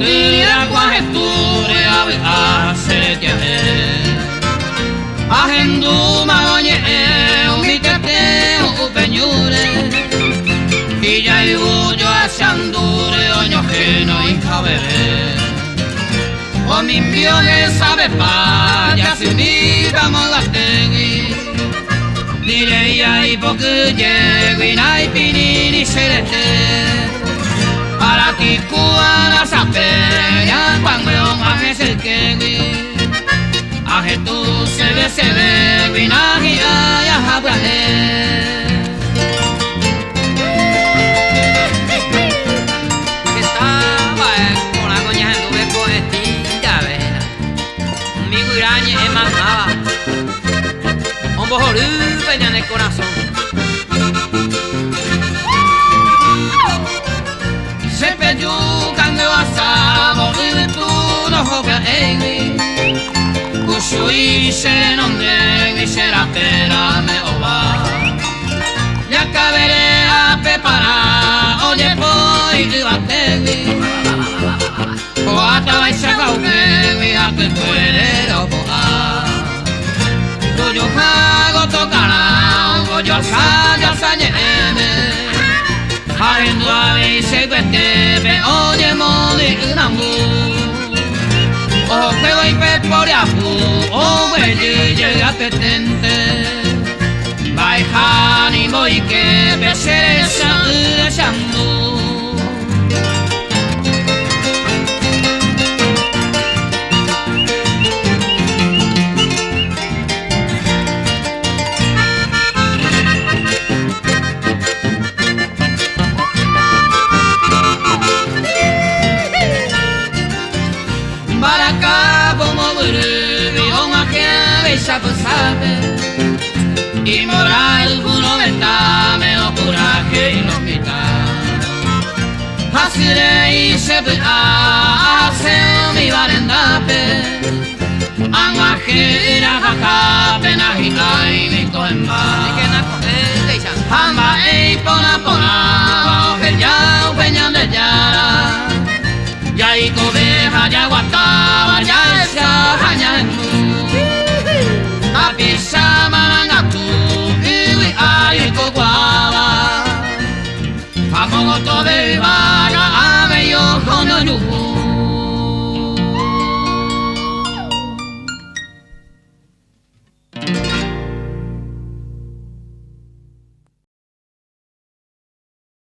tira qua hetture ave asere tiare ahendu magogne umikate upenyure Illa y bullo asciandure oño geno y cabere O mi pione sabe pa ya se miramos la tegui Direi ai poche llegui nai pinini serete Para ti cuana sapea cuando un aje se quegui Aje tu se ve guinaji ay ajabrale Peña en el corazón Se peyucan de asado y tú no jodas en mí Cuyo y se nombre y será pera me oba Ya caberé a preparar Oye voy y bategui O hasta vais a cauque mi a que puede opoar Tuyo hago tocará Oye asaya sañeme Harendu ave se cuete Oye modi unambu O juego y por yapu O huelli llega petente Baijani voy que peseresa shambu Y moral uno ventame o coraje y no mitad Hasire y se hace mi barendape Angajira jakape na hitai mi toemba Hamba ei pona Oje ya upeñan de yara Ya y cobeja ya guataba ya esa haña en